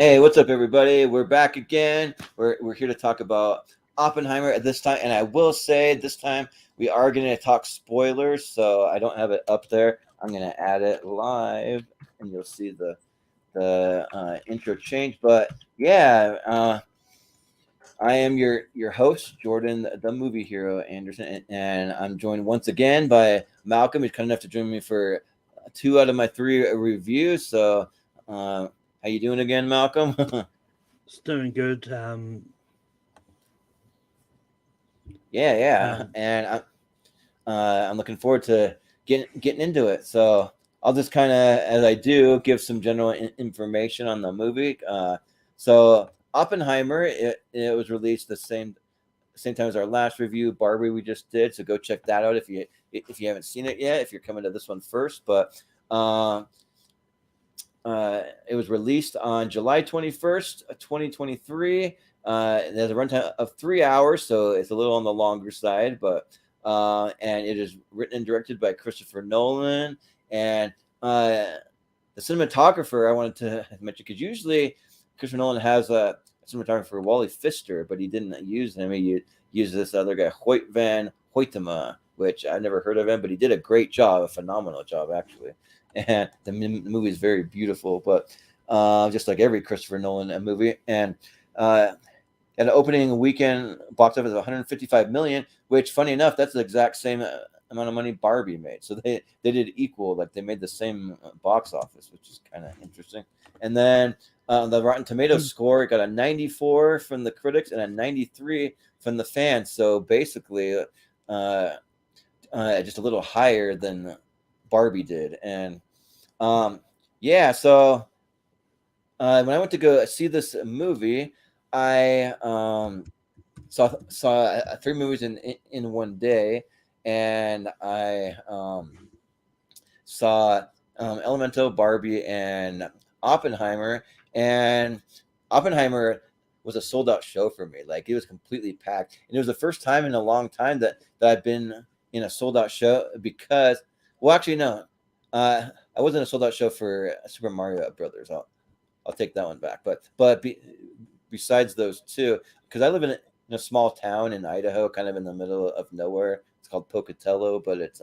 Hey, what's up, everybody? We're back again. We're here to talk about Oppenheimer at this time, and I will say this time we are going to talk spoilers, so I don't have it up there. I'm going to add it live, and you'll see the intro change. But yeah, I am your host, Jordan, the movie hero Anderson, and I'm joined once again by Malcolm. He's kind enough to join me for two out of my three reviews. So, how you doing again, Malcolm? It's doing good. Yeah, Um, and I'm looking forward to getting into it. So I'll just kind of, as I do, give some general information on the movie. So Oppenheimer, it was released the same time as our last review, Barbie, we just did. So go check that out if you haven't seen it yet. If you're coming to this one first, but uh, it was released on July 21st, 2023. It has a runtime of 3 hours, so it's a little on the longer side, but and it is written and directed by Christopher Nolan. And the cinematographer I wanted to mention, because usually Christopher Nolan has a cinematographer, Wally Pfister, but he didn't use him. He used this other guy, Hoyt van Hoytema, which I've never heard of him, but he did a great job, a phenomenal job, actually. And the movie is very beautiful, but just like every Christopher Nolan movie. And uh, at an opening weekend box office of 155 million, which, funny enough, that's the exact same amount of money Barbie made. So they did equal, like they made the same box office, which is kind of interesting. And then the Rotten Tomatoes score, it got a 94 from the critics and a 93 from the fans. So basically, just a little higher than Barbie did. And um, yeah, so when I went to go see this movie, I saw three movies in one day, and I saw Elemental, Barbie, and Oppenheimer. And Oppenheimer was a sold out show for me. Like, it was completely packed, and it was the first time in a long time that I've been in a sold out show. Because, well, actually, no, I wasn't a sold out show for Super Mario Brothers. I'll take that one back. Besides those two, because I live in a small town in Idaho, kind of in the middle of nowhere. It's called Pocatello, but it's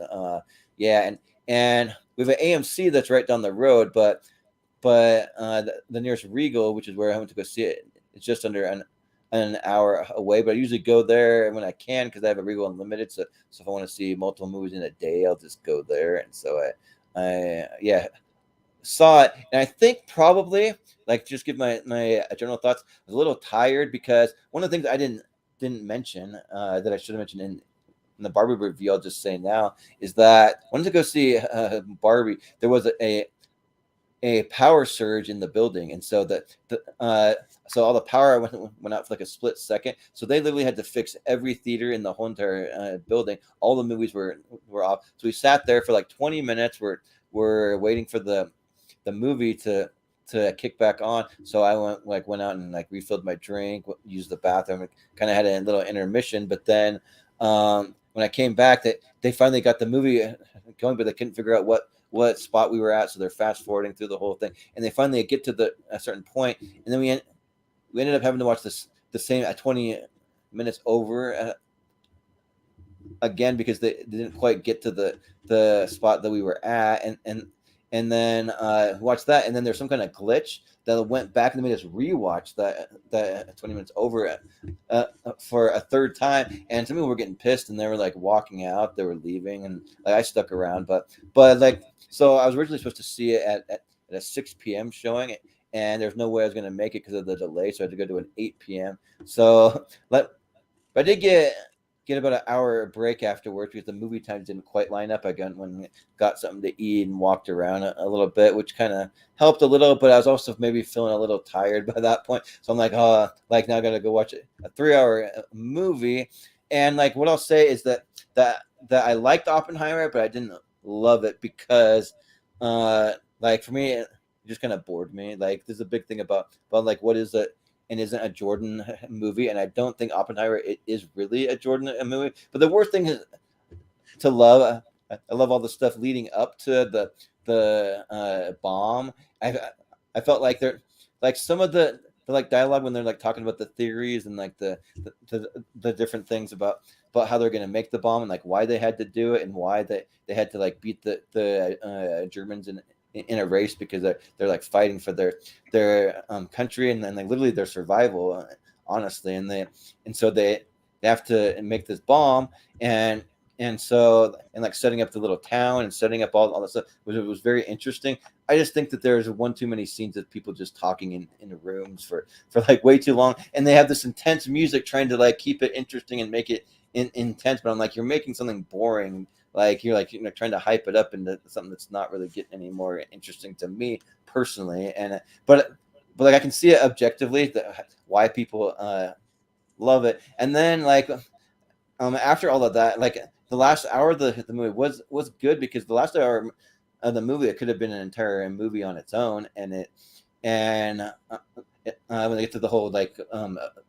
yeah, and we have an AMC that's right down the road, but the nearest Regal, which is where I went to go see it, it's just under an hour away. But I usually go there when I can because I have a Regal Unlimited. So if I want to see multiple movies in a day, I'll just go there. And so I yeah, saw it, and I think probably, like, just give my general thoughts. I was a little tired because one of the things I didn't mention, that I should have mentioned in the Barbie review, I'll just say now, is that I wanted to go see Barbie. There was a power surge in the building, and so all the power went out for like a split second. So they literally had to fix every theater in the whole entire building. All the movies were off. So we sat there for like 20 minutes. We're waiting for the movie to kick back on. So I went out and like refilled my drink, used the bathroom, kind of had a little intermission. But then when I came back, they finally got the movie going, but they couldn't figure out what spot we were at. So they're fast forwarding through the whole thing, and they finally get to a certain point, and then we ended up having to watch the same at 20 minutes over again because they didn't quite get to the spot that we were at, and then watched that, and then there's some kind of glitch that went back and made us rewatch that 20 minutes over for a third time. And some people were getting pissed, and they were like walking out, they were leaving, and like, I stuck around, but like, so I was originally supposed to see it at a 6 p.m. showing, and there's no way I was going to make it because of the delay, so I had to go to an 8 p.m. So but I did get about an hour break afterwards because the movie times didn't quite line up. I got something to eat and walked around a little bit, which kind of helped a little. But I was also maybe feeling a little tired by that point, so I'm like, oh, like, now I got to go watch a 3 hour movie. And like, what I'll say is that I liked Oppenheimer, but I didn't love it because, like, for me, it just kind of bored me. Like, there's a big thing about like, what is it and isn't a Jordan movie, and I don't think Oppenheimer it is really a Jordan movie. But the worst thing is to love. I love all the stuff leading up to the bomb. I I felt like like some of the like dialogue when they're like talking about the theories and like the different things about how they're going to make the bomb and like why they had to do it and why they had to like beat the Germans in a race because they're like fighting for their country and then like literally their survival, honestly, and so they have to make this bomb and so and like setting up the little town and setting up all this stuff was very interesting. I just think that there's one too many scenes of people just talking in rooms for like way too long, and they have this intense music trying to like keep it interesting and make it intense. But I'm like, you're making something boring. Like you're like trying to hype it up into something that's not really getting any more interesting to me personally. And but like I can see it objectively why people love it. And then like after all of that, like the last hour of the movie was good because the last hour of the movie it could have been an entire movie on its own, and when they get to the whole like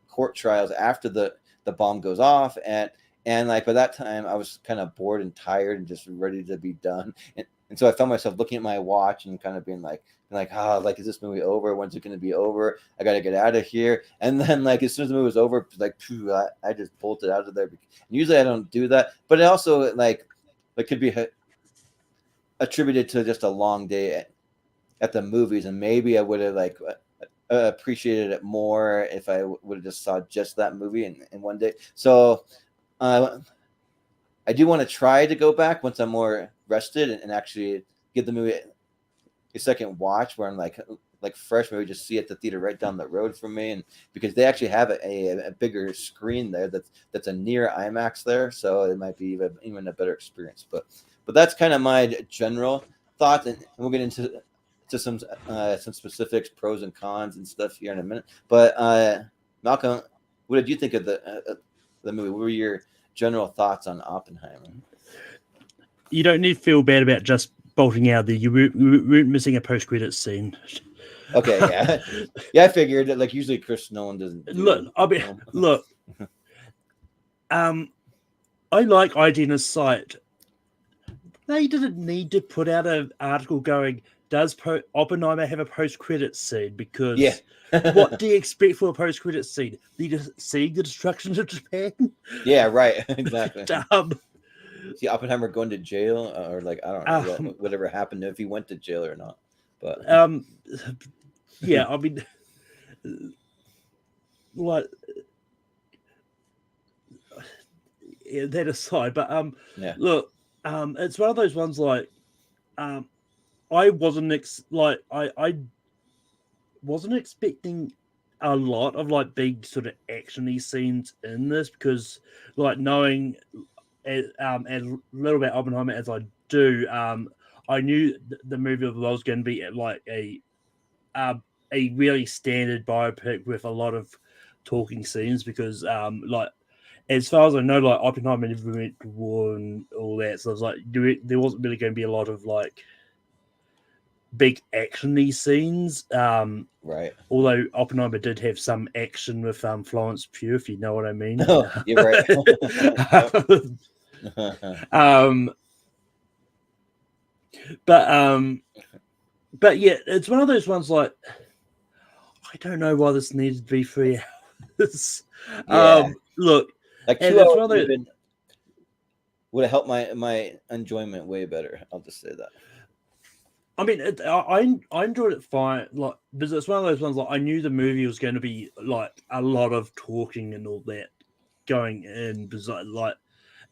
court trials after the bomb goes off, and like by that time I was kind of bored and tired and just ready to be done, and so I found myself looking at my watch and kind of being like like is this movie over? When's it going to be over? I got to get out of here. And then like as soon as the movie was over, like phew, I just bolted out of there. And usually I don't do that, but it also like it could be attributed to just a long day at the movies, and maybe I would have like appreciated it more if I would have just saw just that movie in one day. So I do want to try to go back once I'm more rested and actually give the movie a second watch where I'm like fresh, maybe just see it at the theater right down the road from me, and because they actually have a bigger screen there that's a near IMAX there, so it might be even a better experience. But that's kind of my general thoughts, and we'll get into some specifics, pros and cons and stuff here in a minute. But Malcolm, what did you think of the movie? What were your general thoughts on Oppenheimer? You don't need to feel bad about just bolting out there. You weren't missing a post-credit scene. Okay, yeah, yeah. I figured that like usually Chris Nolan doesn't. Look. I like ID in his site. They didn't need to put out an article going, does Oppenheimer have a post-credit scene? Because yeah. what do you expect for a post-credit scene? Seeing the destruction of Japan? Yeah, right. Exactly. Dumb. See Oppenheimer going to jail, or like I don't know whatever happened if he went to jail or not. But yeah, I mean, what? Yeah, that aside, but yeah. Look, it's one of those ones like, I wasn't I wasn't expecting a lot of like big sort of actiony scenes in this because like knowing as little about Oppenheimer as I do, I knew the movie was going to be like a really standard biopic with a lot of talking scenes because like as far as I know, like Oppenheimer never went to war and all that, so I was like there wasn't really going to be a lot of like big actiony scenes. Right. Although Oppenheimer did have some action with Florence Pugh, if you know what I mean. Oh, you're right. But yeah, it's one of those ones like I don't know why this needed to be 3 hours. Yeah. Look, like 2 hours would have helped my enjoyment way better. I'll just say that. I mean, I enjoyed it fine. Like, because it's one of those ones. Like, I knew the movie was going to be like a lot of talking and all that going in. Because like,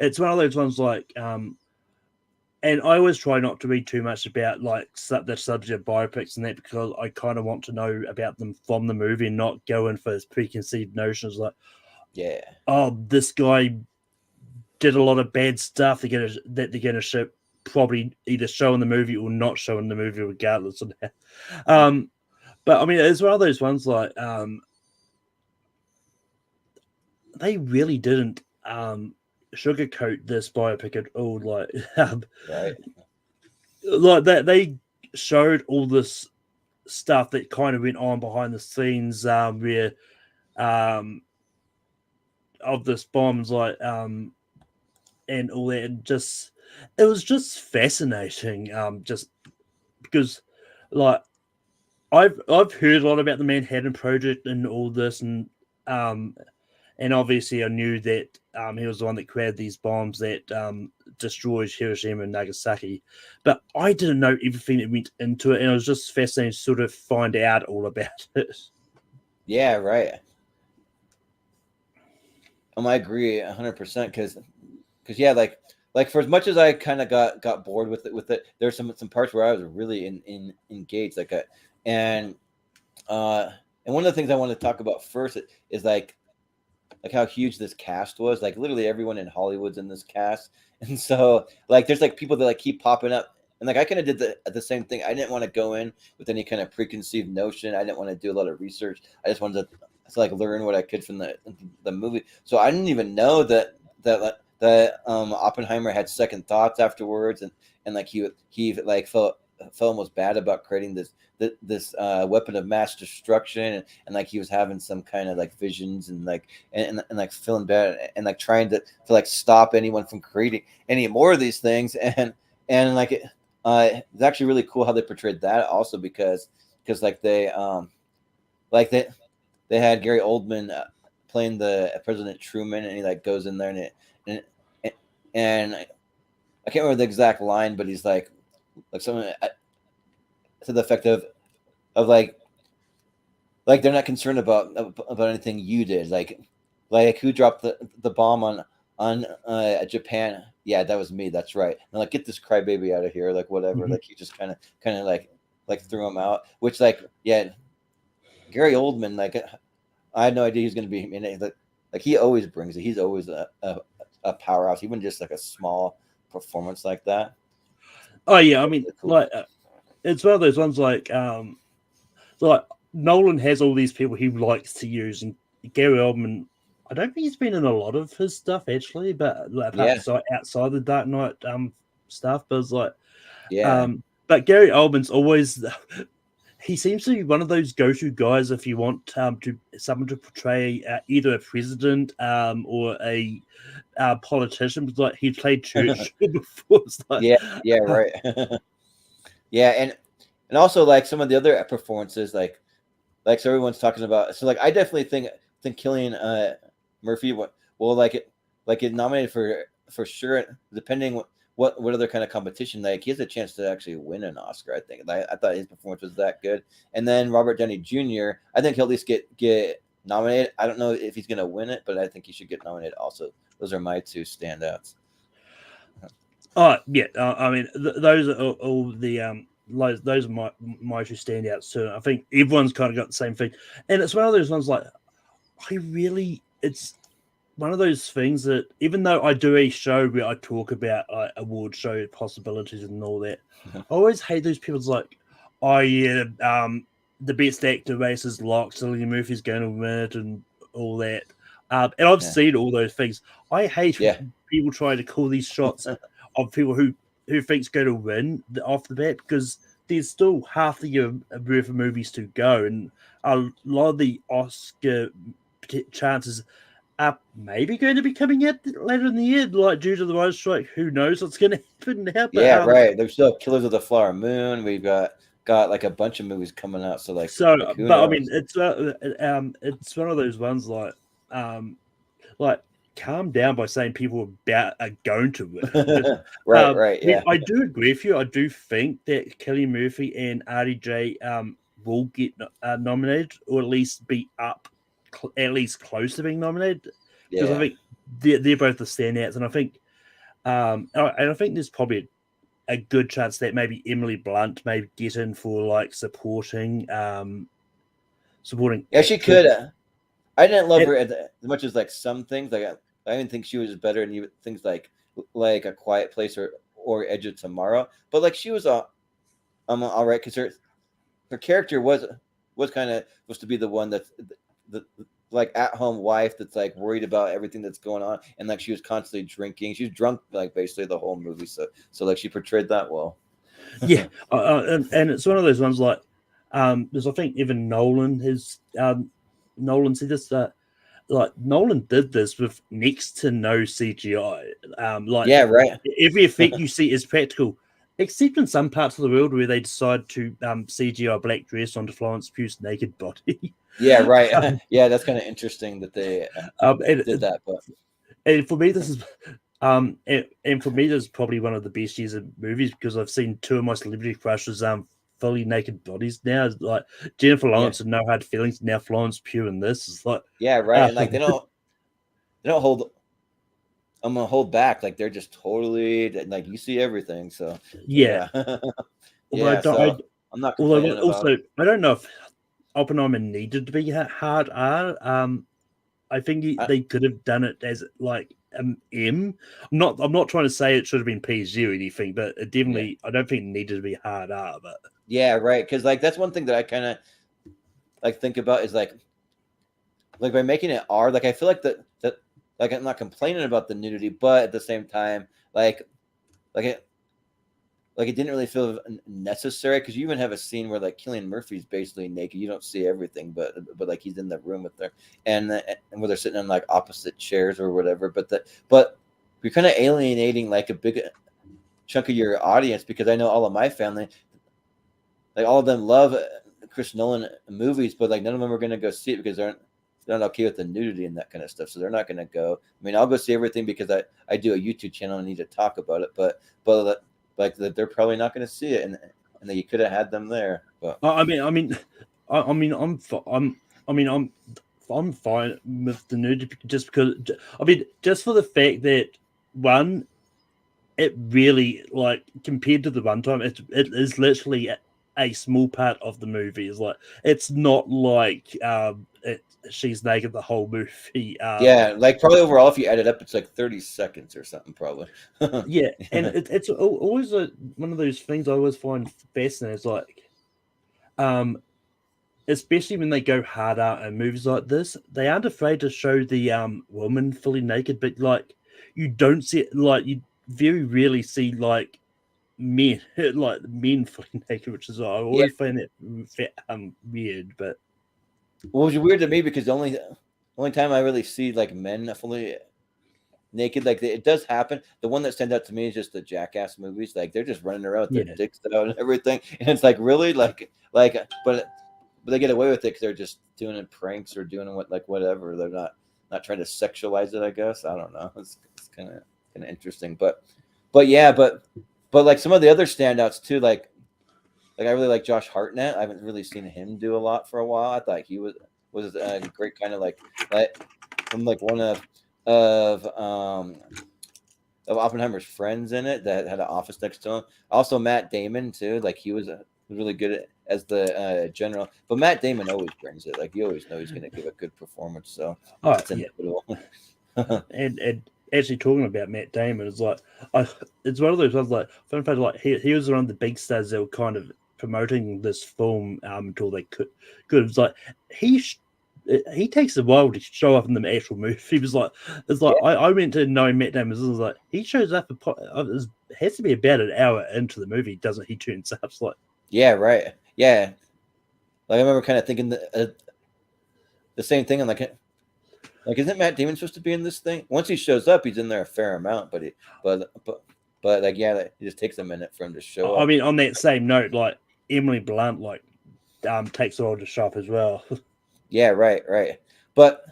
it's one of those ones. Like, and I always try not to read too much about like the subject of biopics and that because I kind of want to know about them from the movie and not go in for preconceived notions. Like, Yeah. Oh, this guy did a lot of bad stuff. They're gonna show probably either show in the movie or not show in the movie, regardless of that. But I mean, it's one of those ones like they really didn't sugarcoat this biopic at all. Like, right. Like that they showed all this stuff that kind of went on behind the scenes, where of this bombs, like and all that, and just it was just fascinating. Just because, like, I've heard a lot about the Manhattan Project and all this, and obviously I knew that he was the one that created these bombs that destroyed Hiroshima and Nagasaki, but I didn't know everything that went into it, and it was just fascinating to sort of find out all about it. Yeah, right. I agree 100% because yeah, like for as much as I kind of got bored with it, there's some parts where I was really in engaged, and uh, and one of the things I want to talk about first is like how huge this cast was. Like literally everyone in Hollywood's in this cast, and so like there's like people that like keep popping up, and like I kind of did the same thing. I didn't want to go in with any kind of preconceived notion. I didn't want to do a lot of research. I just wanted to like learn what I could from the movie. So I didn't even know that Oppenheimer had second thoughts afterwards, and like he like felt almost bad about creating this weapon of mass destruction, and like he was having some kind of like visions and like and like feeling bad and like trying to like stop anyone from creating any more of these things, and like it's actually really cool how they portrayed that also because like like they had Gary Oldman playing the President Truman, and he like goes in there and I can't remember the exact line, but he's like something to the effect of like they're not concerned about anything you did, like who dropped the bomb on Japan. Yeah, that was me. That's right. And like get this crybaby out of here, like whatever. Mhm. Like he just kind of like threw him out. Which like yeah, Gary Oldman, like I had no idea he was going to be in it. Like he always brings it. He's always a powerhouse, even just like a small performance like that. Oh yeah, I mean, Really cool. like it's one of those ones like Nolan has all these people he likes to use, and Gary Oldman. I don't think he's been in a lot of his stuff actually, but like Yeah, outside the Dark Knight stuff. But it's like, yeah. but Gary Oldman's always he seems to be one of those go-to guys if you want to someone to portray either a president or a politician. But like he played Churchill before. It's like, Yeah, yeah, right. Yeah, and also like some of the other performances, so everyone's talking about. So like I definitely think Killian Murphy will like get nominated for sure. Depending what other kind of competition, like he has a chance to actually win an Oscar. I think I thought his performance was that good. And then Robert Downey Jr. I think he'll at least get nominated. I don't know if he's gonna win it, but I think he should get nominated also. Those are my two standouts. oh yeah, I mean those are all the those are my two standouts too. I think everyone's kind of got the same thing, and it's one of those ones like it's one of those things that even though I do a show where I talk about award show possibilities and all that, I always hate those people's like, oh yeah, the best actor race is locked, Cillian Murphy's going to win it and all that. And I've Yeah, seen all those things. I hate yeah, people trying to call these shots of people who think's going to win off the bat because there's still half the year worth of movies to go, and a lot of the Oscar chances are maybe going to be coming out later in the year, like due to the writer's strike. Who knows what's going to happen now? But yeah, right. There's still Killers of the Flower Moon. We've got like a bunch of movies coming out. So so, like who but I mean, knows? it's one of those ones um, like calm down by saying people are going to win it because Right, right, I mean, yeah, I do agree with you. I do think that Kelly Murphy and RDJ will get nominated or at least be up, at least close to being nominated because I yeah, think they're both the standouts, and I think and I think there's probably a good chance that maybe Emily Blunt may get in for like supporting yeah. She actress. could. I didn't love And, her as much as like some things. Like I didn't think she was better in even things like A Quiet Place or Edge of Tomorrow. But like she was all right because her character was kind of supposed to be the one that's the like at home wife that's like worried about everything that's going on, and like she was constantly drinking. She was drunk like basically the whole movie. So like she portrayed that well. yeah, and it's one of those ones like because I think even Nolan said this that like Nolan did this with next to no CGI. Like Yeah, right. every effect you see is practical. except in some parts of the world where they decide to CGI a black dress onto Florence Pugh's naked body. Yeah, right. Yeah, that's kind of interesting that they did that. But and for me, this is and for me, this is probably one of the best years of movies because I've seen two of my celebrity crushes fully naked bodies now. It's like Jennifer yeah, Lawrence and No Hard Feelings, now Florence Pugh in this. It's like yeah, right. uh, And like they don't hold. I'm gonna hold back. Like they're just totally like you see everything. So yeah. yeah, Although I yeah. don't, So I'm not although complaining about it. also I don't know if Oppenheimer needed to be hard R. I think I, they could have done it as like M. I'm not trying to say it should have been PG or anything, but it yeah, definitely I don't think it needed to be hard R. But yeah, right. Because like that's one thing that I kind of like think about is like by making it R. Like I feel like that like I'm not complaining about the nudity, but at the same time, like it like it didn't really feel necessary because you even have a scene where like Cillian Murphy's basically naked. You don't see everything, but like he's in the room with her, and where they're sitting on like opposite chairs or whatever. But you're kind of alienating like a big chunk of your audience because I know all of my family, like all of them love Chris Nolan movies, but like none of them are gonna go see it because they're not okay with the nudity and that kind of stuff. So they're not gonna go. I mean, I'll go see everything because I do a YouTube channel and need to talk about it, but like they're probably not gonna see it, and that you could have had them there. But I mean, I'm fine with the nudity just because just for the fact that one, it really like compared to the runtime, it is literally a small part of the movie. Is like it's not like she's naked the whole movie. yeah, like probably overall, if you add it up, it's like 30 seconds or something, probably. Yeah, and Yeah, it's always one of those things I always find fascinating. It's like um especially when they go hard out in movies like this, they aren't afraid to show the woman fully naked, but like you don't see it like you very rarely see like men like men fully naked, which is I yeah. always find it weird. But Well, it was weird to me because the only time I really see like men fully naked. Like it does happen. The one that stands out to me is just the Jackass movies. Like they're just running around with their yeah, dicks out and everything, and it's like really but they get away with it because they're just doing it pranks or doing what like whatever. They're not trying to sexualize it. I guess I don't know. It's kind of interesting, but yeah, but like some of the other standouts too, like I really like Josh Hartnett. I haven't really seen him do a lot for a while. I thought he was a great kind of like I'm like one of Oppenheimer's friends in it that had an office next to him. Also, Matt Damon too. Like he was really good as the general. But Matt Damon always brings it. Like you always know he's going to give a good performance. So oh it's yeah, inevitable. and actually talking about Matt Damon is like it's one of those ones like fun fact like he was one of the big stars that were kind of promoting this film until they could. It's like he he takes a while to show up in the actual movie. He was like, it's like Yeah, I went to know Matt Damon. It was like he shows up. It has to be about an hour into the movie, doesn't he? Turns up. It's like yeah, right. Yeah, like I remember kind of thinking the same thing. I'm like, isn't Matt Damon supposed to be in this thing? Once he shows up, he's in there a fair amount. But like yeah, it just takes a minute for him to show I up. mean, on that same note, like Emily Blunt, like takes a while to show up as well. Yeah, right, right. But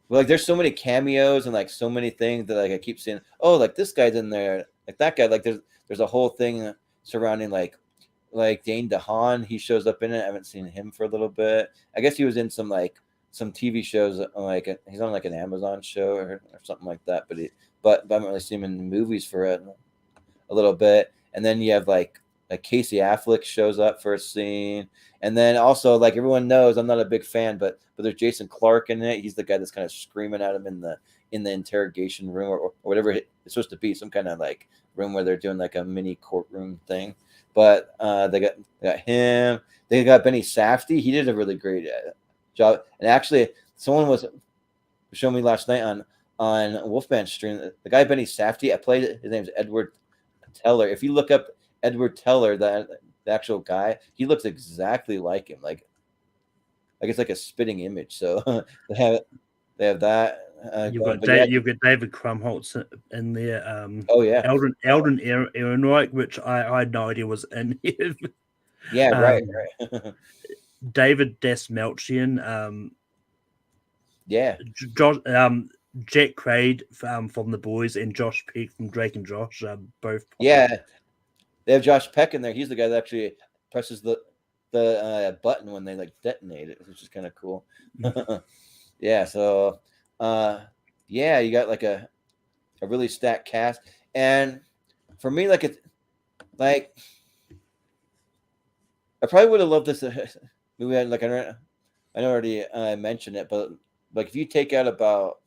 like there's so many cameos and like so many things that like I keep seeing. Oh, like this guy's in there, like that guy. Like there's a whole thing surrounding like Dane DeHaan. He shows up in it. I haven't seen him for a little bit. I guess he was in some TV shows. Like he's on like an Amazon show or something like that. But I haven't really seen him in movies for a little bit. And then you have like Casey Affleck shows up for a scene, and then also like everyone knows I'm not a big fan, but there's Jason Clark in it. He's the guy that's kind of screaming at him in the interrogation room or whatever it's supposed to be, some kind of like room where they're doing like a mini courtroom thing. But they got him. They got Benny Safdie. He did a really great job. And actually, someone was showing me last night on Wolfman stream. The guy Benny Safdie, I played. His name's Edward Teller. If you look up Edward Teller, the actual guy, he looks exactly like him. Like it's like a spitting image. So they have that. going. But yeah, You've got David Krumholtz in there. oh yeah, Eldon Ehrenreich, which I had no idea was in here. yeah, right, um, right. David Desmalchian, Yeah, Josh, Jack Craig from The Boys, and Josh Peck from Drake and Josh both pop up. yeah. They have Josh Peck in there. He's the guy that actually presses the button when they like detonate it, which is kind of cool. Yeah. So, yeah, you got like a really stacked cast, and for me, like like I probably would have loved this movie. Like I know already mentioned it, but like if you take out about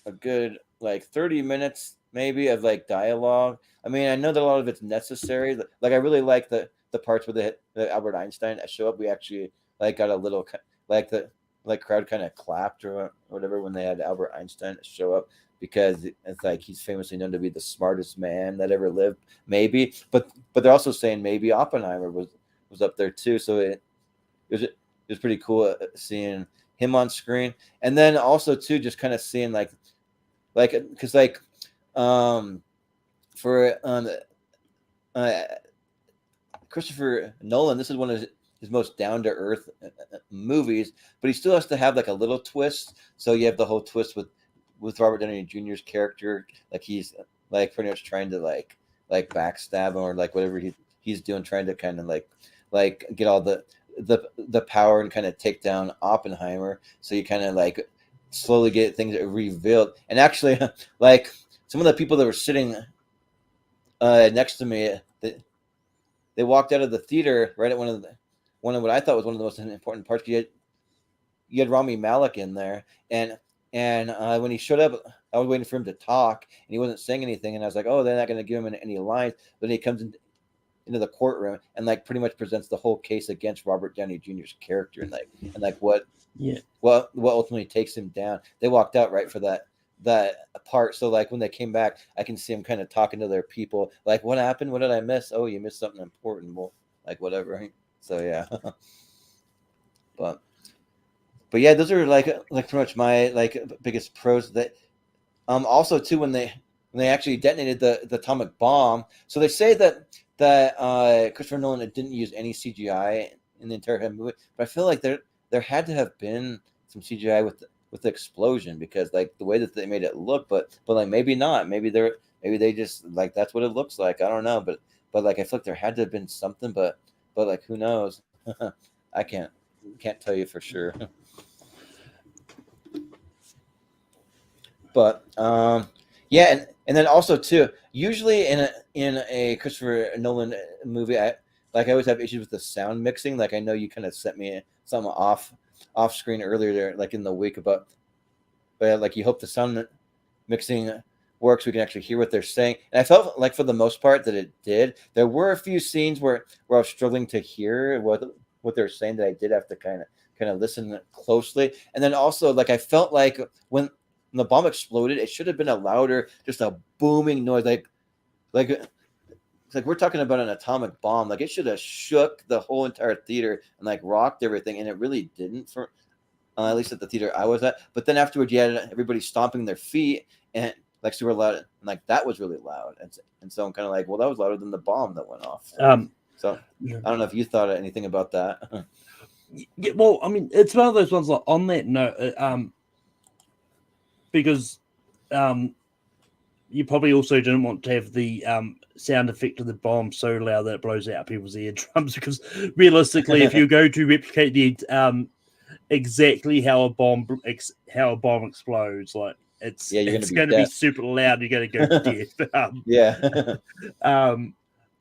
a good like 30 minutes maybe of like dialogue. I mean, I know that a lot of it's necessary. Like I really like the parts where the Albert Einstein show up. We actually like got a little like the crowd kind of clapped or whatever when they had Albert Einstein show up, because it's like he's famously known to be the smartest man that ever lived, maybe. But they're also saying maybe Oppenheimer was up there too. So it was pretty cool seeing him on screen, and then also too just kind of seeing like because like for uh, Christopher Nolan, this is one of his most down to earth movies, but he still has to have like a little twist. So you have the whole twist with Robert Downey Jr.'s character, like he's like pretty much trying to like backstab him or like whatever he's doing, trying to kind of like get all the power and kind of take down Oppenheimer. So you kind of like slowly get things revealed. And actually, like some of the people that were sitting next to me, they walked out of the theater right at one of what I thought was one of the most important parts. You had Rami Malek in there, and when he showed up, I was waiting for him to talk, and he wasn't saying anything, and I was like, oh, they're not going to give him any lines. But then he comes into the courtroom and like pretty much presents the whole case against Robert Downey Jr.'s character, and like what ultimately takes him down. They walked out right for that part. So like when they came back, I can see them kind of talking to their people, like, what happened? What did I miss? Oh, you missed something important. Well, like whatever. So yeah. but yeah, those are like pretty much my like biggest pros. That also too when they actually detonated the atomic bomb. So they say that Christopher Nolan didn't use any CGI in the entire movie, but I feel like there had to have been some CGI with the explosion, because like the way that they made it look, but like maybe not. Maybe they just like that's what it looks like. I don't know, but like I feel like there had to have been something, but like who knows? I can't tell you for sure. But yeah, and then also too, usually in a Christopher Nolan movie, I always have issues with the sound mixing. Like I know you kind of sent me something off screen earlier there, like in the week about, but like you hope the sound mixing works, we can actually hear what they're saying. And I felt like for the most part that it did. There were a few scenes where I was struggling to hear what they're saying, that I did have to kind of listen closely. And then also like I felt like when the bomb exploded, it should have been a louder, just a booming noise, like it's like we're talking about an atomic bomb. Like it should have shook the whole entire theater and like rocked everything, and it really didn't for at least at the theater I was at. But then afterwards, you had everybody stomping their feet and like super loud, and like that was really loud. And so I'm kind of like, well, that was louder than the bomb that went off. So I don't know if you thought anything about that. Yeah, well, I mean, it's one of those ones. Like on that note, because you probably also didn't want to have the sound effect of the bomb so loud that it blows out people's eardrums. Because realistically, if you go to replicate the exactly how a bomb explodes, like it's going to be super loud. You're going to go deaf. Yeah.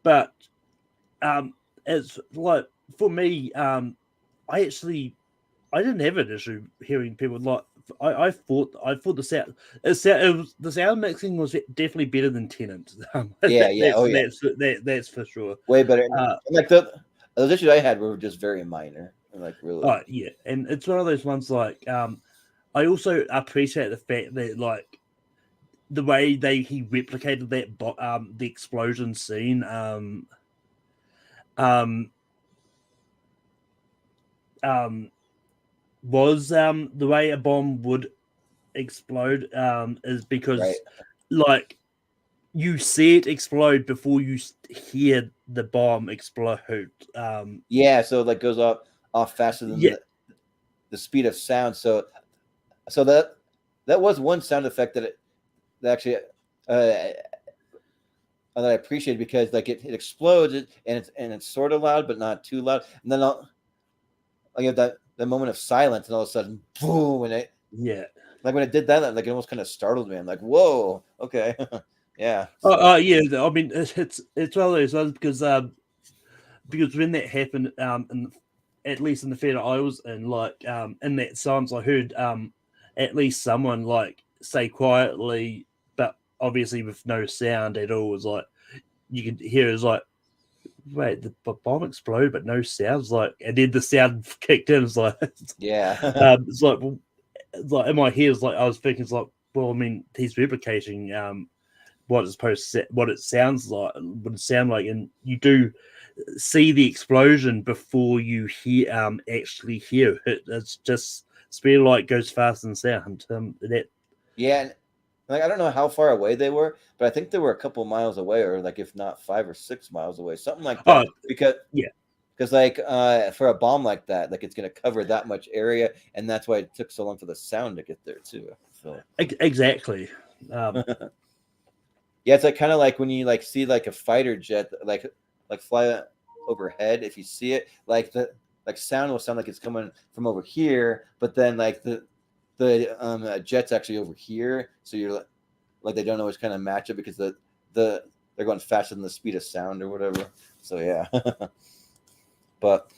But it's like for me, I didn't have an issue hearing people like. I thought the sound mixing was definitely better than Tenet. That's for sure. Way better. Like those issues I had were just very minor, like really. Oh yeah, and it's one of those ones like I also appreciate the fact that like the way he replicated that the explosion scene was the way a bomb would explode is Right. because like you see it explode before you hear the bomb explode. Yeah, so like goes off faster than Yeah, the speed of sound. So that was one sound effect that actually uh, that I appreciated because like it explodes and it's sort of loud but not too loud. And then you have that moment of silence and all of a sudden boom and it yeah. like when it did that like it almost kind of startled me. I'm like, whoa, okay. Yeah. So Yeah. I mean, it's one of those ones because when that happened, at least in the theater I was in, like in that silence, I heard at least someone like say quietly, but obviously with no sound at all. Was like you could hear it was like, wait, the bomb exploded, but no sounds. Like, and then the sound kicked in. It's like, yeah. it's like, well, it's like in my head, it's like I was thinking, it's like, well, I mean, he's replicating what it's supposed to, what it sounds like, would sound like, and you do see the explosion before you hear actually hear it. It's just speed of light goes faster than sound. That Yeah. And, like I don't know how far away they were, but I think they were a couple miles away, or like if not 5 or 6 miles away, something like oh that. yeah. Because like for a bomb like that, like it's gonna cover that much area, and that's why it took so long for the sound to get there too. So Exactly. Um, yeah, it's like kind of like when you like see like a fighter jet like fly overhead. If you see it, like the like sound will sound like it's coming from over here, but then like the jet's actually over here, so you're like they don't always kind of match it because the they're going faster than the speed of sound or whatever. So yeah, but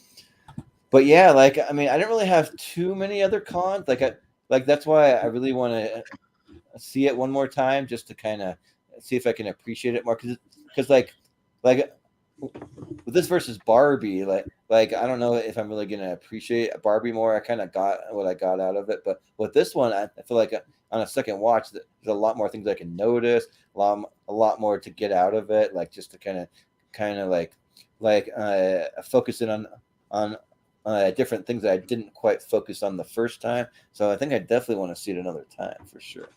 but yeah, like I mean, I didn't really have too many other cons. Like that's why I really want to see it one more time just to kind of see if I can appreciate it more. Because like with this versus Barbie, like I don't know if I'm really gonna appreciate Barbie more. I kind of got what I got out of it, but with this one, I feel like on a second watch, there's a lot more things I can notice, a lot more to get out of it, like just to kind of like focus in on different things that I didn't quite focus on the first time. So I think I definitely want to see it another time for sure.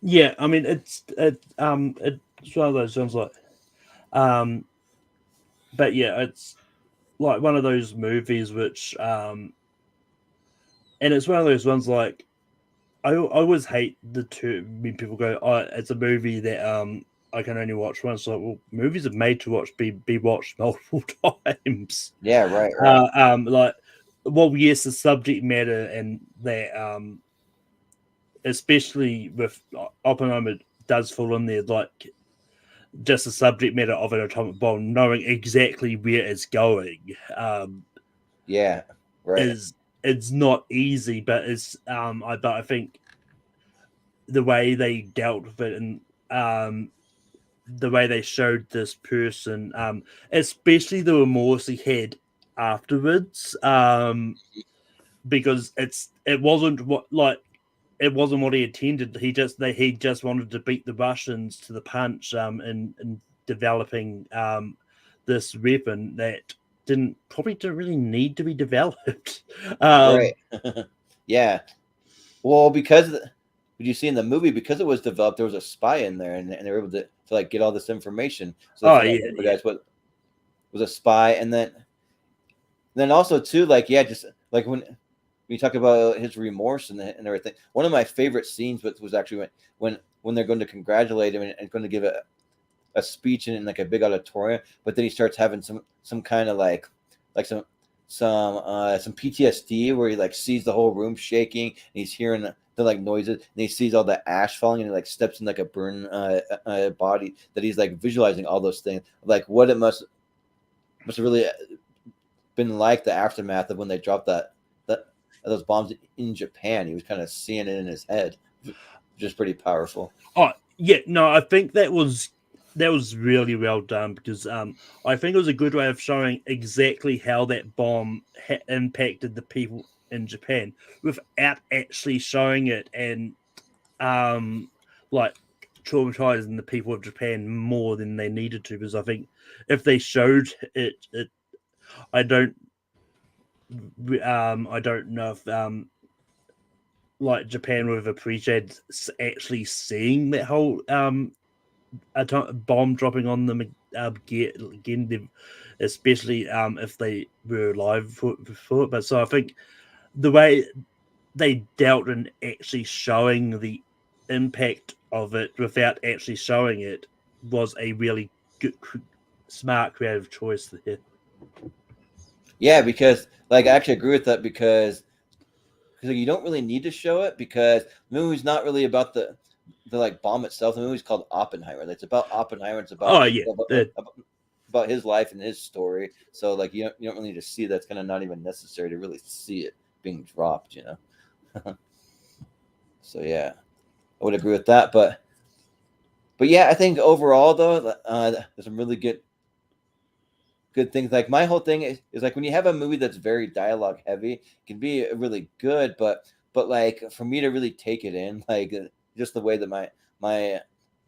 yeah, I mean, it's one of those sounds like, um, but yeah, it's like one of those movies which, and it's one of those ones like I always hate the term when people go, "Oh, it's a movie that I can only watch once." Like, well, movies are made to be watched multiple times. Yeah, right. Like, well, yes, the subject matter and that especially with Oppenheimer does fall in there, like just the subject matter of an atomic bomb, knowing exactly where it's going, Yeah, right. is it's not easy, but but I think the way they dealt with it and the way they showed this person, especially the remorse he had afterwards, because it wasn't what like it wasn't what he intended. He just wanted to beat the Russians to the punch, in developing this weapon that didn't really need to be developed. Right. Yeah. Well, because did you see in the movie because it was developed, there was a spy in there, and they were able to like get all this information. So they Oh found out yeah, one of the yeah. guys was a spy, and then also too, like yeah, just like when you talk about his remorse and everything. One of my favorite scenes was actually when they're going to congratulate him and going to give a speech in like a big auditorium, but then he starts having some kind of like some PTSD where he like sees the whole room shaking and he's hearing the like noises and he sees all the ash falling and he like steps in like a burn body that he's like visualizing all those things like what it must have really been like the aftermath of when they dropped that those bombs in Japan. He was kind of seeing it in his head, which is pretty powerful. Oh yeah, no, I think that was really well done because I think it was a good way of showing exactly how that bomb impacted the people in Japan without actually showing it and um like traumatizing the people of Japan more than they needed to because I think if they showed it I don't I don't know if like Japan would have appreciated actually seeing that whole bomb dropping on them again, especially if they were alive for it. But so I think the way they dealt in actually showing the impact of it without actually showing it was a really good, smart, creative choice there. Yeah, because like I actually agree with that because you don't really need to show it because the movie's not really about the like bomb itself. The movie's called Oppenheimer. It's about Oppenheimer. It's Oh yeah, about his life and his story. So like you don't really need to see that. It's kind of not even necessary to really see it being dropped. So yeah, I would agree with that. But yeah, I think overall though, there's some really good things. Like my whole thing is like when you have a movie that's very dialogue heavy, it can be really good, but like for me to really take it in, like just the way that my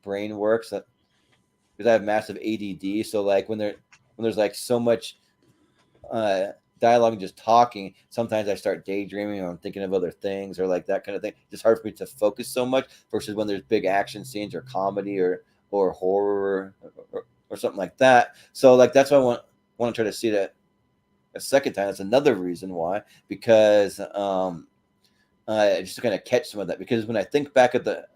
brain works, because I have massive ADD, so like when there's like so much uh dialogue and just talking, sometimes I start daydreaming or I'm thinking of other things or like that kind of thing. It's hard for me to focus so much versus when there's big action scenes or comedy or horror or something like that. So like that's why I want to try to see that a second time. That's another reason why, because just to kind of catch some of that. Because when I think back at the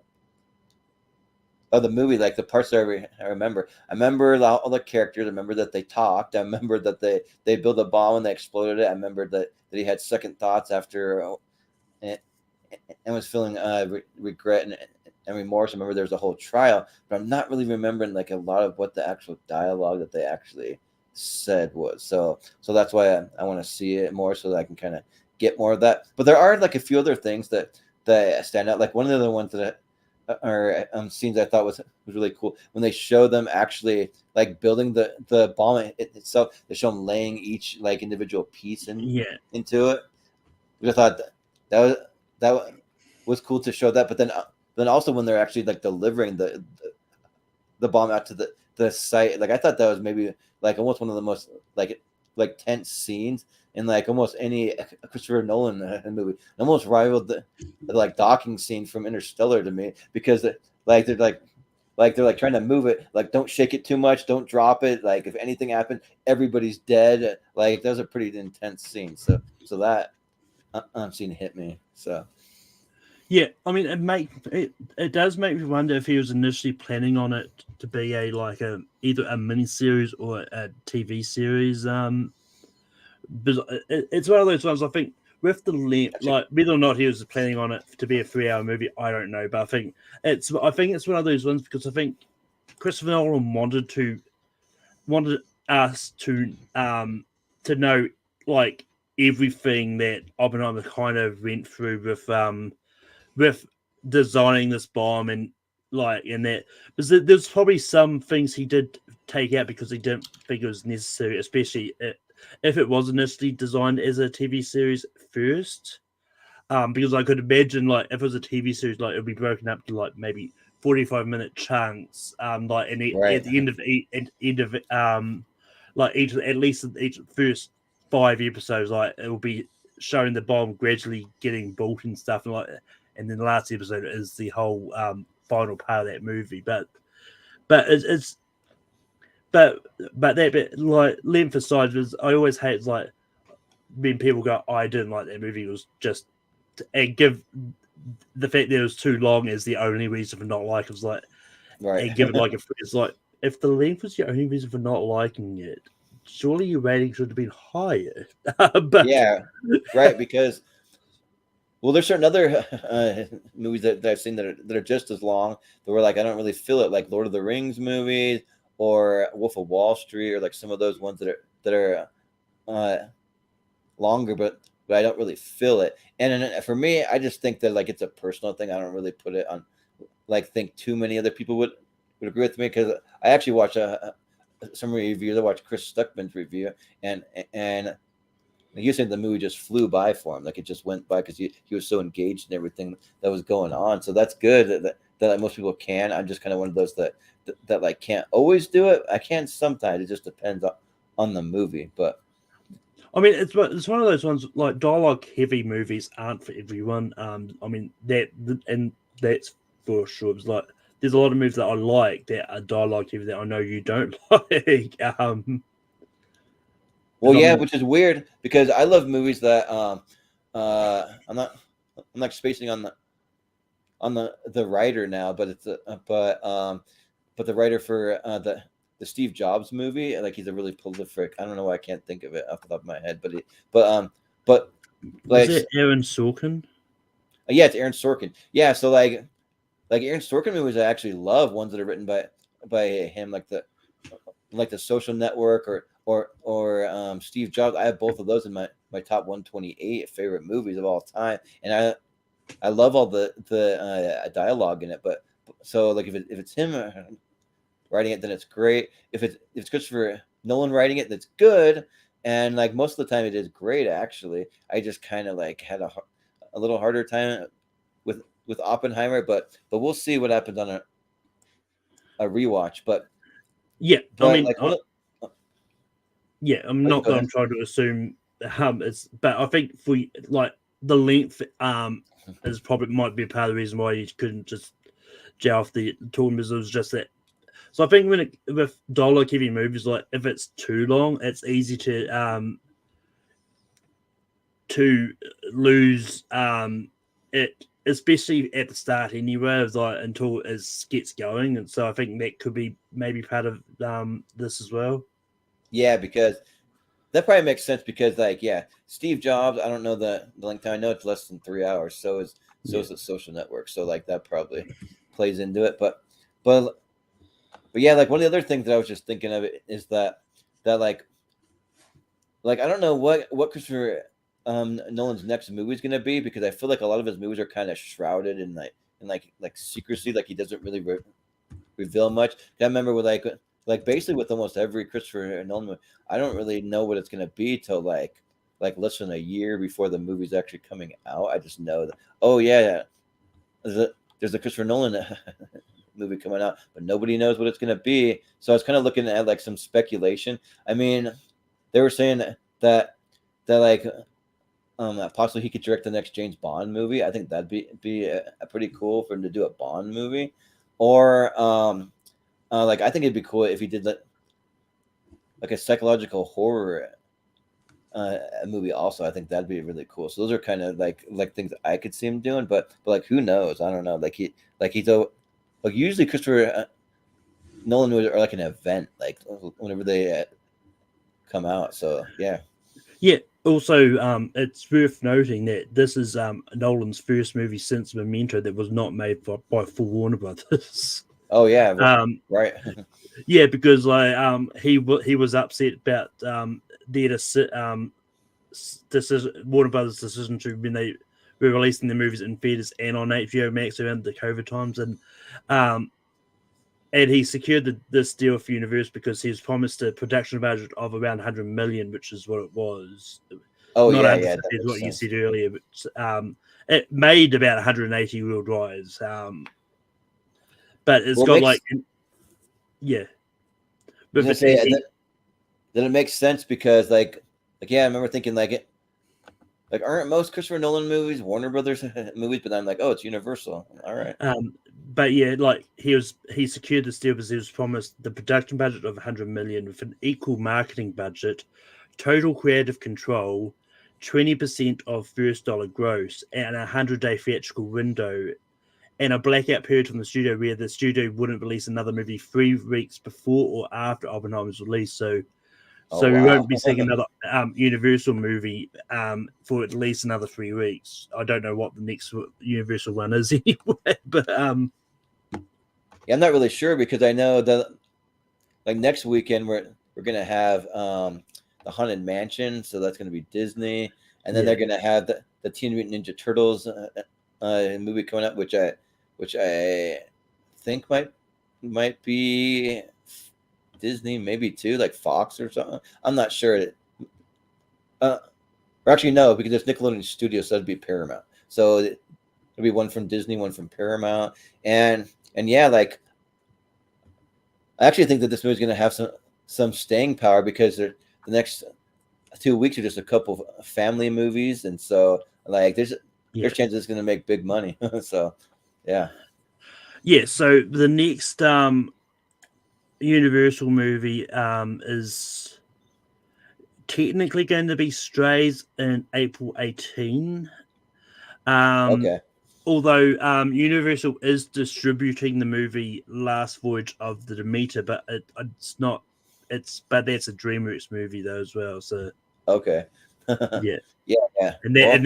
movie, like the parts that I remember, all the characters. I remember that they talked. I remember that they built a bomb and they exploded it. I remember that he had second thoughts after and, and was feeling regret and remorse. I remember there was a whole trial, but I'm not really remembering like a lot of what the actual dialogue that they actually said was. So that's why I want to see it more so that I can kind of get more of that. But there are like a few other things that stand out. Like one of the other ones that are scenes I thought was really cool when they show them actually like building the bomb itself. They show them laying each like individual piece into it. I thought that was cool to show that. But then also when they're actually like delivering the bomb out to the site, like I thought that was maybe like almost one of the most like tense scenes in like almost any Christopher Nolan movie. It almost rivaled the like docking scene from Interstellar to me because like they're like trying to move it, like don't shake it too much, don't drop it. Like if anything happened, everybody's dead. Like that was a pretty intense scene. So that scene hit me. So yeah. I mean, it does make me wonder if he was initially planning on it to be either a mini series or a TV series. But it's one of those ones. I think with the length, like whether or not he was planning on it to be a 3 hour movie, I don't know. But I think it's one of those ones because I think Christopher Nolan wanted us to know like everything that Oppenheimer kind of went through with designing this bomb and like in that because there's probably some things he did take out because he didn't think it was necessary, especially if it was initially designed as a TV series first. Because I could imagine like if it was a TV series, like it'd be broken up to like maybe 45-minute chunks. Like and at the end of like each at least each first 5 episodes, like it will be showing the bomb gradually getting built and stuff, and then the last episode is the whole final part of that movie. But it's but that bit like length aside, I always hate like when people go, I didn't like that movie. It was just and give the fact that it was too long is the only reason for not liking it. Was like and give it like it's like if the length was the only reason for not liking it, surely your rating should have been higher. But yeah, right, because well, there's certain other movies that I've seen that are just as long. That were like I don't really feel it, like Lord of the Rings movies or Wolf of Wall Street, or like some of those ones that are longer, but I don't really feel it. And for me, I just think that like it's a personal thing. I don't really put it on like think too many other people would agree with me because I actually watched some reviews. I watched Chris Stuckman's review, and he was saying the movie just flew by for him, like it just went by because he was so engaged in everything that was going on. So that's good that like, most people can. I'm just kind of one of those that like can't always do it. I can sometimes. It just depends on the movie, but I mean, it's one of those ones like dialogue heavy movies aren't for everyone. I mean and that's for sure. It's like there's a lot of movies that I like that are dialogue heavy that I know you don't like. Well, yeah, Not, which is weird because I love movies that I'm not spacing on the writer now, but it's but the writer for the Steve Jobs movie, like he's a really prolific. I don't know why I can't think of it off the top of my head, but was like it Aaron Sorkin? yeah, it's Aaron Sorkin. Yeah, so like Aaron Sorkin movies, I actually love ones that are written by him, like the Social Network or Steve Jobs. I have both of those in my top 128 favorite movies of all time, and I love all the dialogue in it. But so like if it's him writing it, then it's great. If it's Christopher Nolan writing it, that's good. And like most of the time, it is great. Actually, I just kind of like had a little harder time with Oppenheimer, but we'll see what happens on a rewatch. Yeah, I But mean, like one of, yeah, I'm oh, you not go that ahead. I'm trying to assume it's, but I think for like the length is probably might be part of the reason why you couldn't just gel off the tour because it was just that. So I think with dialogue heavy movies, like if it's too long, it's easy to lose it, especially at the start anyway, of like until it gets going. And so I think that could be maybe part of this as well. Yeah, because that probably makes sense because like yeah, Steve Jobs. I don't know the length time. I know it's less than 3 hours. So is Yeah. the Social Network. So like that probably plays into it. But but yeah, like one of the other things that I was just thinking of it is that like I don't know what Christopher Nolan's next movie is gonna be because I feel like a lot of his movies are kind of shrouded in like secrecy. Like he doesn't really reveal much. I remember with like basically with almost every Christopher Nolan movie, I don't really know what it's gonna be till like less than a year before the movie's actually coming out. I just know that oh yeah, there's a Christopher Nolan movie coming out, but nobody knows what it's gonna be. So I was kind of looking at like some speculation. I mean, they were saying that like possibly he could direct the next James Bond movie. I think that'd be a pretty cool for him to do a Bond movie, or like I think it'd be cool if he did like a psychological horror movie. Also, I think that'd be really cool. So those are kind of like things I could see him doing, but like who knows? I don't know. He's a like usually Christopher Nolan movies are like an event, like whenever they come out. So yeah. Yeah. Also, it's worth noting that this is Nolan's first movie since Memento that was not made by full Warner Brothers. Oh yeah. um, Right. yeah, because like he was upset about their decision, Warner Brothers' decision to when they were releasing the movies in theaters and on HBO Max around the COVID times, um, and he secured this deal for Universe because he was promised a production budget of around 100 million, which is what it was. Oh Not yeah, 150 yeah, that is makes what you sense. said earlier, but it made about 180 worldwide. But it's Well, it got makes like yeah, I was with gonna it, say then it makes sense because like yeah, I remember thinking like aren't most Christopher Nolan movies Warner Brothers movies, but I'm like oh it's Universal. All right. but yeah, like he secured this deal because he was promised the production budget of 100 million with an equal marketing budget, total creative control, 20% of first dollar gross, and a 100-day theatrical window, and a blackout period from the studio where the studio wouldn't release another movie 3 weeks before or after Oppenheimer's release. Oh So we wow. won't be seeing another Universal movie for at least another 3 weeks. I don't know what the next Universal one is anyway, but Yeah, I'm not really sure because I know that like next weekend we're gonna have the Haunted Mansion, so that's gonna be Disney, and then yeah. they're gonna have the Teen Mutant Ninja Turtles movie coming up, which I think might be Disney, maybe too, like Fox or something. I'm not sure. Uh, or actually, no, because it's Nickelodeon Studios, so that'd be Paramount. So it'll be one from Disney, one from Paramount, and yeah, like I actually think that this movie's going to have some staying power because the next 2 weeks are just a couple of family movies, and so like Yeah. there's chances it's going to make big money. So yeah. Yeah, so the next Universal movie is technically going to be Strays in April 18. Okay. Although Universal is distributing the movie Last Voyage of the Demeter, but it's not. But that's a DreamWorks movie though as well. So Okay. yeah, Yeah, yeah. and Well,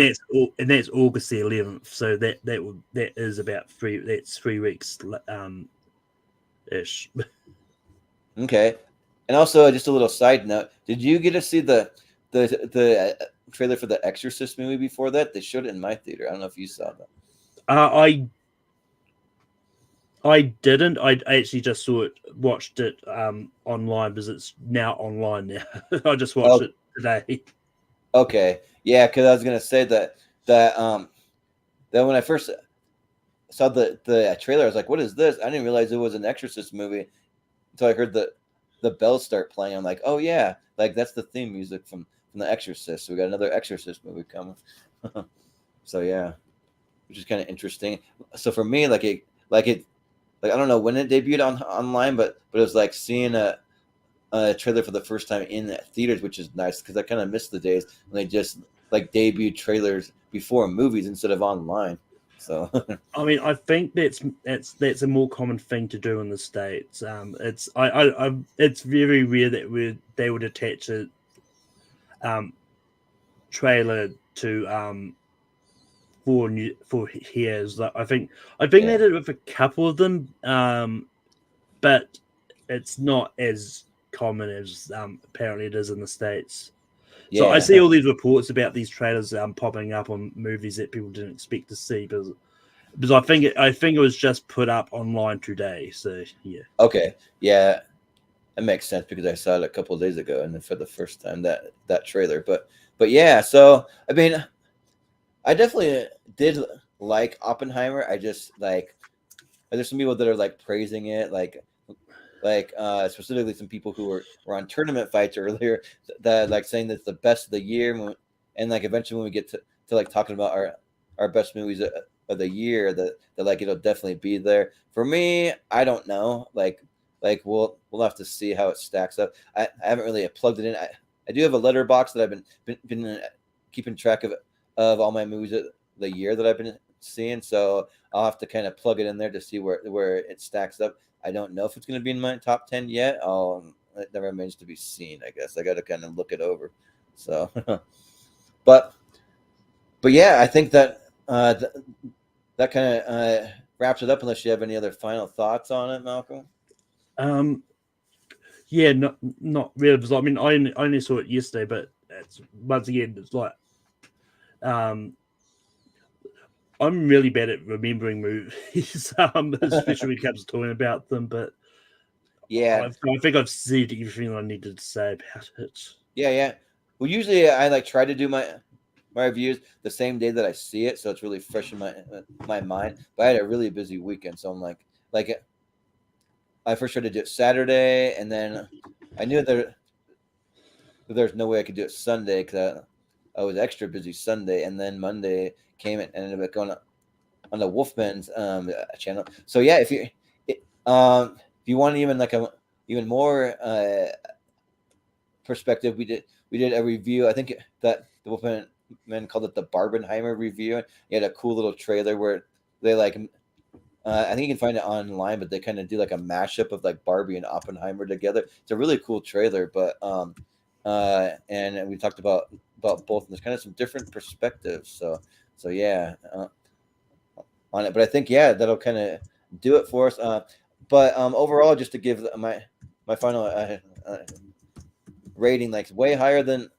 that's August the 11th. So that is about 3 weeks ish. okay. And also, just a little side note: did you get to see the trailer for the Exorcist movie before that? They showed it in my theater. I don't know if you saw that. I didn't. I actually just watched it online because it's now online now. I just watched Oh, it today. okay. Yeah, because I was gonna say that when I first saw the trailer, I was like, "What is this?" I didn't realize it was an Exorcist movie until I heard the bells start playing. I'm like, "Oh yeah, like that's the theme music from the Exorcist." So we got another Exorcist movie coming. So yeah, which is kind of interesting. So for me, like I don't know when it debuted online, but it was like seeing a trailer for the first time in the theaters, which is nice because I kind of miss the days when they just like debuted trailers before movies instead of online. So I mean, I think that's a more common thing to do in the States. It's very rare that they would attach a um trailer to for here's like I think they yeah, did it with a couple of them, but it's not as common as apparently it is in the States. So I yeah, see all these reports about these trailers popping up on movies that people didn't expect to see because I think it was just put up online today. So yeah. okay, yeah, that makes sense because I saw it a couple of days ago and for the first time that trailer. But yeah, so I mean, I definitely did like Oppenheimer. I just like there's some people that are like praising it, like specifically some people who were on tournament fights earlier that like saying that's the best of the year, and like eventually when we get to like talking about our best movies of the year, that like it'll definitely be there. For me, I don't know, like we'll have to see how it stacks up. I haven't really plugged it in. I do have a letterbox that I've been keeping track of all my movies of the year that I've been seeing, so I'll have to kind of plug it in there to see where it stacks up. I don't know if it's going to be in my top 10 yet. It never remains to be seen, I guess. I got to kind of look it over. So, but, but yeah, I think that kind of wraps it up unless you have any other final thoughts on it, Malcolm. Um, yeah, not really. Because I mean, I only saw it yesterday, but it's once again, it's like um, I'm really bad at remembering movies, especially when it comes to talking about them. But Yeah, I think I've said everything I needed to say about it. yeah, yeah. Well, usually I like try to do my reviews the same day that I see it, so it's really fresh in my mind. But I had a really busy weekend, so I'm like I first tried to do it Saturday, and then I knew there's no way I could do it Sunday because I was extra busy Sunday, and then Monday came and ended up going on the Wolfman's channel. So yeah, if you want even like a even more perspective, we did a review. I think that the Wolfman men called it the Barbenheimer review. He had a cool little trailer where they like I think you can find it online, but they kind of do like a mashup of like Barbie and Oppenheimer together. It's a really cool trailer, but and we talked about both, and there's kind of some different perspectives. So yeah, on it. But I think yeah, that'll kind of do it for us. But overall, just to give my final rating, like way higher than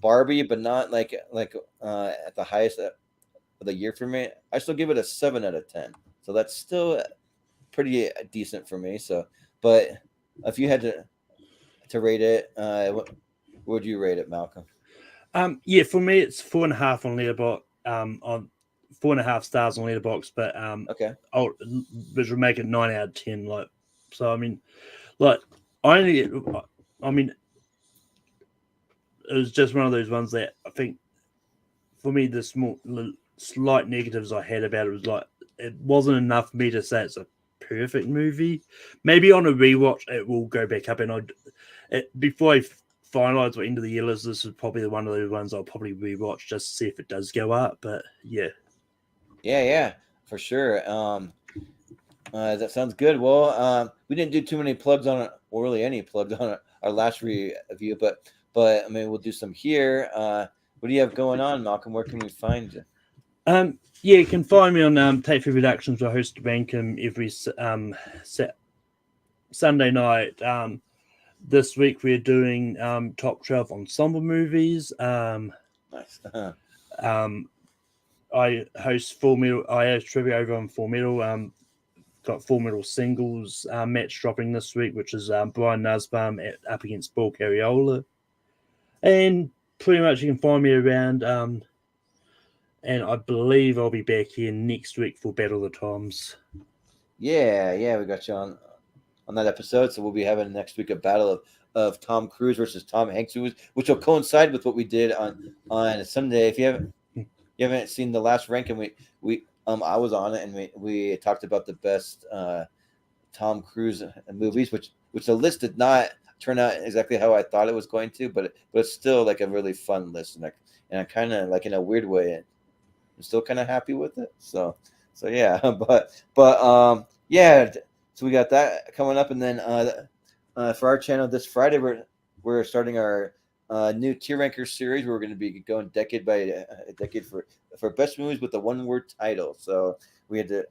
Barbie, but not like at the highest of the year for me. I still give it a 7 out of 10. So that's still pretty decent for me. So, but if you had to rate it, what would you rate it, Malcolm? Yeah, for me it's 4.5 on Letterboxd. On 4.5 stars on Letterboxd, but Okay. I'll which would make it 9 out of 10. Like, so I mean, like I only, I mean, it was just one of those ones that I think for me the slight negatives I had about it was like it wasn't enough for me to say it's a perfect movie. Maybe on a rewatch it will go back up, and before I finalize what end of the year list, this is probably one of those ones I'll probably rewatch just to see if it does go up. But yeah. Yeah, for sure. That sounds good. Well, we didn't do too many plugs on it, or really any plugs on our last review, but I mean, we'll do some here. What do you have going on, Malcolm? Where can we find you? Yeah, you can find me on Take 3 Productions. I host Bankum every Sunday night. This week we're doing top 12 ensemble movies. Nice. I host Full Metal. I host trivia over on Full Metal. Got Full Metal singles match dropping this week, which is Brian Nussbaum up against Paul Cariola. And pretty much you can find me around. And I believe I'll be back here next week for Battle of the Toms. Yeah, we got you on that episode. So we'll be having next week a battle of Tom Cruise versus Tom Hanks, which will coincide with what we did on Sunday. If you haven't seen the last ranking, we I was on it, and we talked about the best Tom Cruise movies, which the list did not turn out exactly how I thought it was going to, but it's still like a really fun list, and I kind of like in a weird way, I'm still kind of happy with it. So yeah, but yeah, so we got that coming up, and then for our channel this Friday, we're starting our new tier ranker series where we're going to be going decade by decade for best movies with the one-word title. So we had to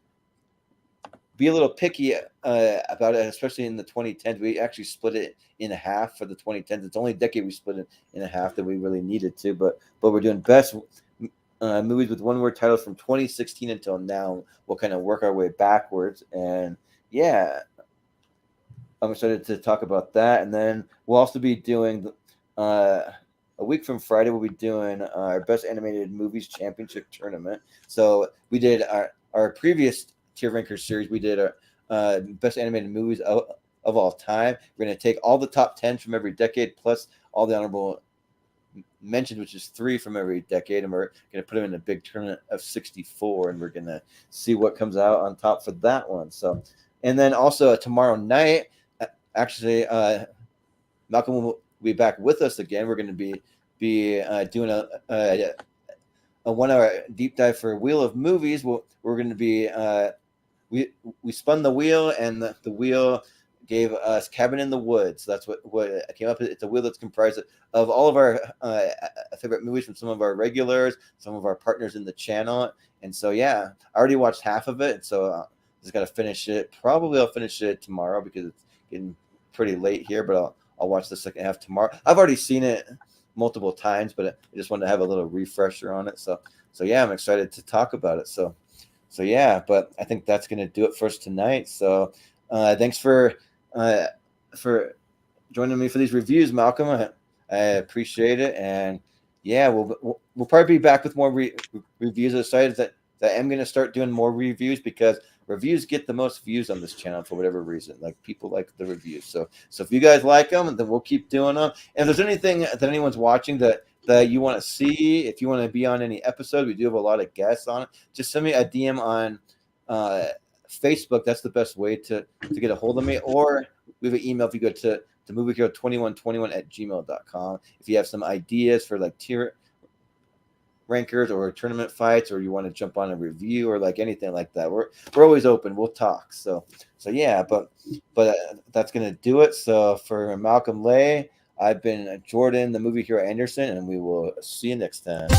be a little picky about it, especially in the 2010s. We actually split it in half for the 2010s. It's only a decade we split it in half that we really needed to, but we're doing best movies with one-word titles from 2016 until now. We'll kind of work our way backwards, and yeah, I'm excited to talk about that. And then we'll also be doing a week from Friday, we'll be doing our Best Animated Movies Championship Tournament. So we did our previous tier ranker series. We did our Best Animated Movies of all time. We're going to take all the top 10s from every decade, plus all the honorable mentioned, which is 3 from every decade, and we're going to put them in a big tournament of 64, and we're going to see what comes out on top for that one. So, and then also tomorrow night, actually, Malcolm will be back with us again. We're going to be doing a 1 hour deep dive for Wheel of Movies. We're going to be we spun the wheel, and the wheel gave us Cabin in the Woods. That's what came up. It's a wheel that's comprised of all of our favorite movies from some of our regulars, some of our partners in the channel. And so, yeah, I already watched half of it. So just got to finish it. Probably I'll finish it tomorrow because it's getting pretty late here, but I'll watch the second half tomorrow. I've already seen it multiple times, but I just wanted to have a little refresher on it. So yeah, I'm excited to talk about it. So yeah, but I think that's going to do it for us tonight. So thanks for joining me for these reviews, Malcolm. I appreciate it, and yeah, we'll probably be back with more reviews. Excited that I'm going to start doing more reviews because reviews get the most views on this channel for whatever reason. Like, people like the reviews. So if you guys like them, then we'll keep doing them. And if there's anything that anyone's watching that you want to see, if you want to be on any episode, we do have a lot of guests on it. Just send me a DM on Facebook. That's the best way to get a hold of me. Or we have an email if you go to moviehero2121@gmail.com. If you have some ideas for like tier rankers or tournament fights, or you want to jump on a review or like anything like that, we're always open. We'll talk. So yeah, but that's gonna do it. So for Malcolm Lay, I've been Jordan, the Movie Hero Anderson, and we will see you next time.